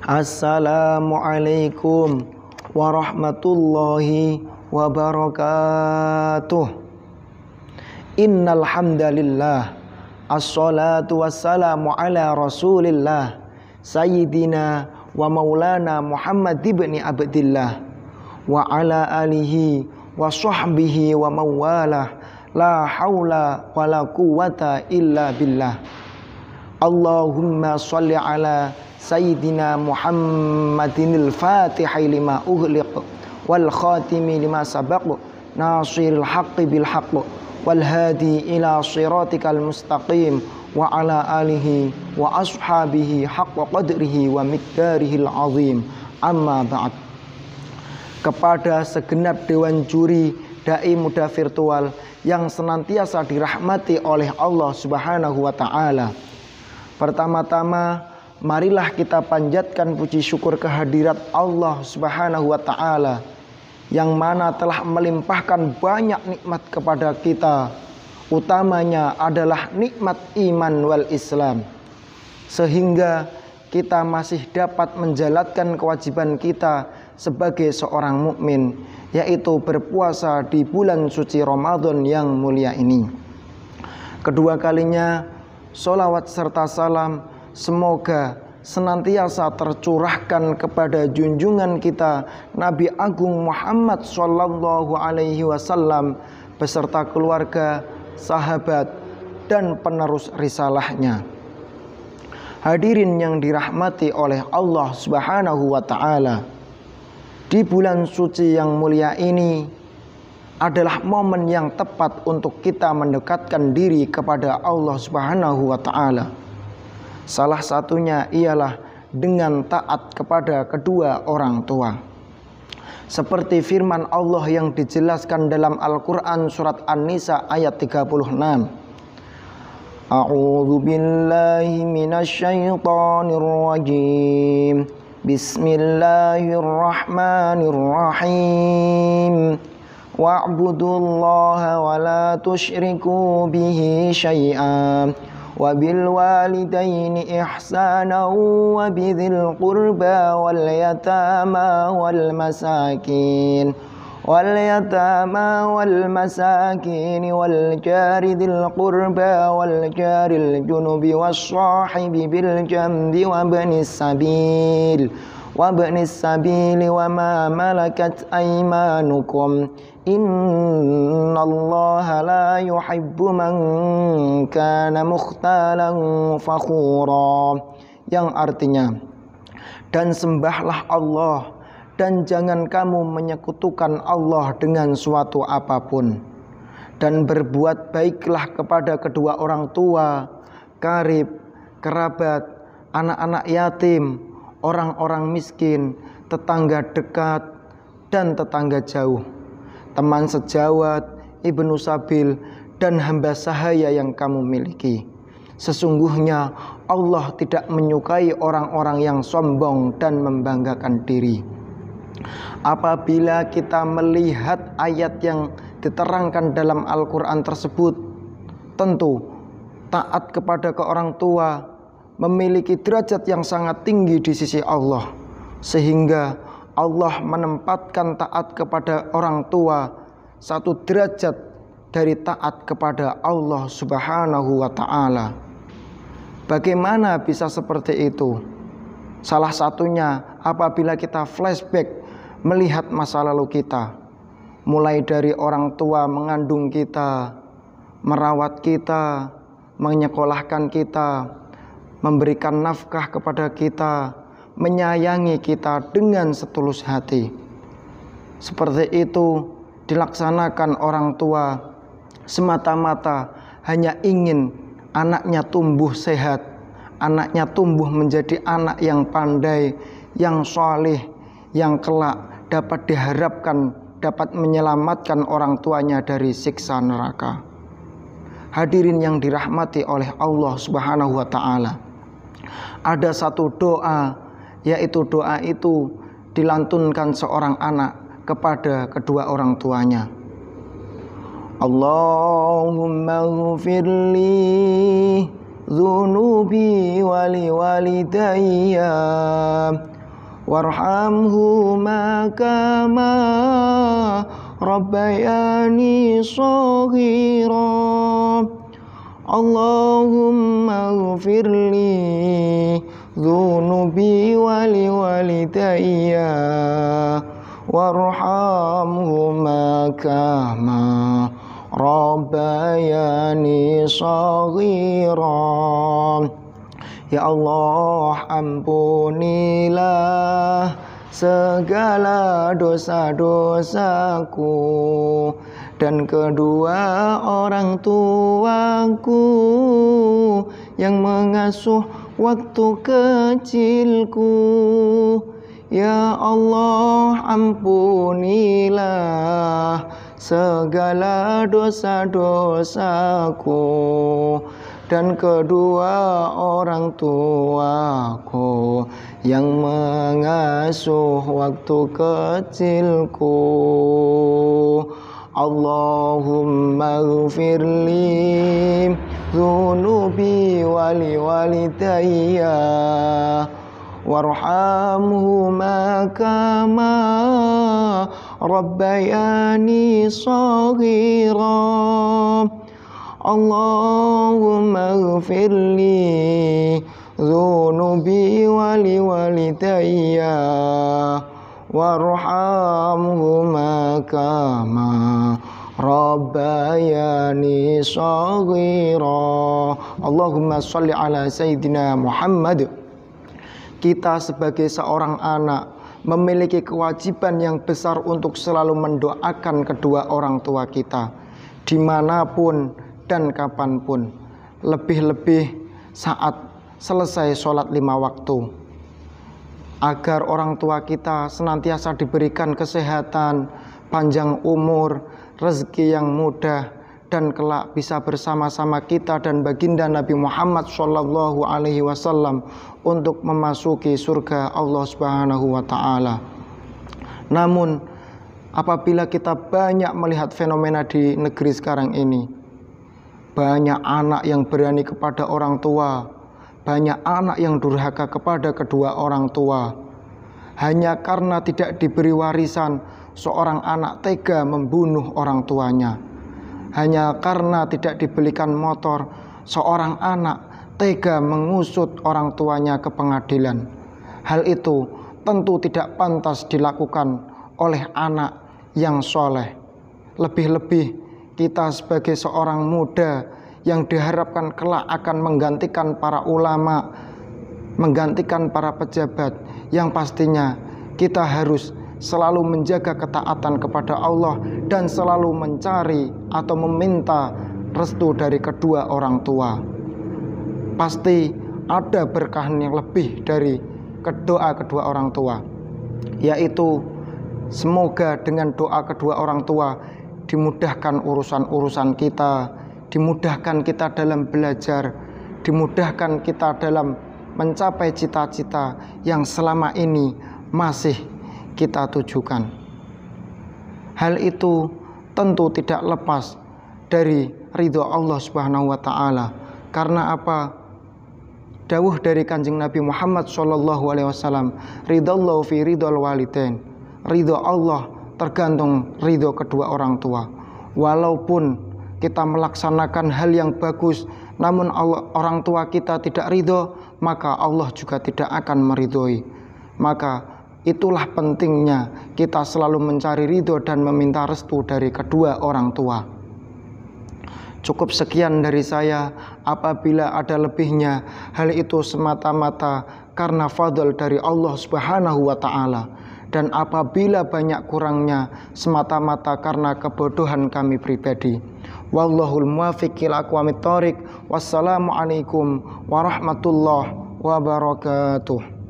Assalamualaikum warahmatullahi wabarakatuh. Innal hamdalillah, assalatu wassalamu ala Rasulillah sayyidina wa maulana Muhammad ibn Abdillah wa ala alihi wa sahbihi wa mawalah, la haula wa la quwwata illa billah. Allahumma sholli ala Sayyidina Muhammadinil Fatihi lima ughliq wal khatimi lima sabaq nasiril haqqi bil haqq wal hadi ila siratikal mustaqim wa ala alihi wa ashabihi haqqa qadrihi wa miqdarihil azim. Amma ba'd. Kepada segenap dewan juri dai muda virtual yang senantiasa dirahmati oleh Allah Subhanahu wa taala. Pertama-tama, marilah kita panjatkan puji syukur kehadirat Allah Subhanahu wa taala yang mana telah melimpahkan banyak nikmat kepada kita. Utamanya adalah nikmat iman wal Islam, sehingga kita masih dapat menjalankan kewajiban kita sebagai seorang mukmin, yaitu berpuasa di bulan suci Ramadan yang mulia ini. Kedua kalinya, sholawat serta salam semoga senantiasa tercurahkan kepada junjungan kita Nabi Agung Muhammad Sallallahu Alaihi Wasallam beserta keluarga, sahabat, dan penerus risalahnya. Hadirin yang dirahmati oleh Allah Subhanahu wa taala, di bulan suci yang mulia ini adalah momen yang tepat untuk kita mendekatkan diri kepada Allah Subhanahu wa taala. Salah satunya ialah dengan taat kepada kedua orang tua. Seperti firman Allah yang dijelaskan dalam Al-Quran surat An-Nisa ayat 36. A'udzu billahi minasyaitonir rajim. Bismillahirrahmanirrahim. Wa'budullaha wa la tusyriku bihi syai'an wa bil walidaini ihsana wa bidzil qurba wal yatama wal masakin wal jari dzil qurba wal jaril junubi was sahibi bil jambi wa ibnis sabil wa ma malakat aymanukum innallaha la yuhibbu man kana mukhtalan fakhura, yang artinya, dan sembahlah Allah dan jangan kamu menyekutukan Allah dengan suatu apapun, dan berbuat baiklah kepada kedua orang tua, karib, kerabat, anak-anak yatim, orang-orang miskin, tetangga dekat dan tetangga jauh, teman sejawat, ibnu sabil, dan hamba sahaya yang kamu miliki. Sesungguhnya Allah tidak menyukai orang-orang yang sombong dan membanggakan diri. Apabila kita melihat ayat yang diterangkan dalam Al-Quran tersebut, tentu taat kepada orang tua memiliki derajat yang sangat tinggi di sisi Allah, sehingga Allah menempatkan taat kepada orang tua satu derajat dari taat kepada Allah Subhanahu wa ta'ala. Bagaimana bisa seperti itu? Salah satunya apabila kita flashback melihat masa lalu kita, mulai dari orang tua mengandung kita, merawat kita, menyekolahkan kita, memberikan nafkah kepada kita, menyayangi kita dengan setulus hati. Seperti itu dilaksanakan orang tua semata-mata hanya ingin anaknya tumbuh sehat, anaknya tumbuh menjadi anak yang pandai, yang saleh, yang kelak dapat diharapkan dapat menyelamatkan orang tuanya dari siksa neraka. Hadirin yang dirahmati oleh Allah Subhanahu wa taala, ada satu doa, yaitu doa itu dilantunkan seorang anak kepada kedua orang tuanya. Allahumma ghfirli dzunubi waliwalidayya warhamhuma kama rabbayani shaghira. Allahumma ighfirli dzunubi waliwalidayya warhamhuma kama rabbayani shaghira. Ya Allah, ampunilah segala dosa-dosaku dan kedua orang tuaku yang mengasuh waktu kecilku. Ya Allah, ampunilah segala dosa-dosaku dan kedua orang tuaku yang mengasuh waktu kecilku. Allahumma ighfirli dzunubi waliwalidayya warhamhuma kama rabbayani shaghira. Allahumma ighfirli dzunubi waliwalidayya warhamhuma kama rabbayani shaghira. Allahumma sholli ala sayyidina Muhammad. Kita sebagai seorang anak memiliki kewajiban yang besar untuk selalu mendoakan kedua orang tua kita dimanapun dan kapanpun, lebih-lebih saat selesai sholat 5 waktu, agar orang tua kita senantiasa diberikan kesehatan, panjang umur, rezeki yang mudah, dan kelak bisa bersama-sama kita dan baginda Nabi Muhammad SAW untuk memasuki surga Allah Subhanahu wa Ta'ala. Namun apabila kita banyak melihat fenomena di negeri sekarang ini, banyak anak yang berani kepada orang tua, banyak anak yang durhaka kepada kedua orang tua. Hanya karena tidak diberi warisan, seorang anak tega membunuh orang tuanya. Hanya karena tidak dibelikan motor, seorang anak tega mengusut orang tuanya ke pengadilan. Hal itu tentu tidak pantas dilakukan oleh anak yang soleh. Lebih-lebih kita sebagai seorang muda yang diharapkan kelak akan menggantikan para ulama, menggantikan para pejabat, yang pastinya kita harus selalu menjaga ketaatan kepada Allah dan selalu mencari atau meminta restu dari kedua orang tua. Pasti ada berkah yang lebih dari doa kedua orang tua, yaitu semoga dengan doa kedua orang tua dimudahkan urusan-urusan kita, dimudahkan kita dalam belajar, dimudahkan kita dalam mencapai cita-cita yang selama ini masih kita tujukan. Hal itu tentu tidak lepas dari ridho Allah Subhanahu wa Ta'ala. Karena apa? Dawuh dari Kanjeng Nabi Muhammad SAW, ridallahu fi ridhol walidain. Ridho Allah tergantung ridho kedua orang tua. Walaupun kita melaksanakan hal yang bagus, namun orang tua kita tidak ridho, maka Allah juga tidak akan meridhoi. Maka itulah pentingnya kita selalu mencari ridho dan meminta restu dari kedua orang tua. Cukup sekian dari saya. Apabila ada lebihnya, hal itu semata-mata karena fadl dari Allah Subhanahu wa Ta'ala. Dan apabila banyak kurangnya, semata-mata karena kebodohan kami pribadi. Wallahul muwaffiq ila aqwamit thoriq. Wassalamualaikum warahmatullahi wabarakatuh.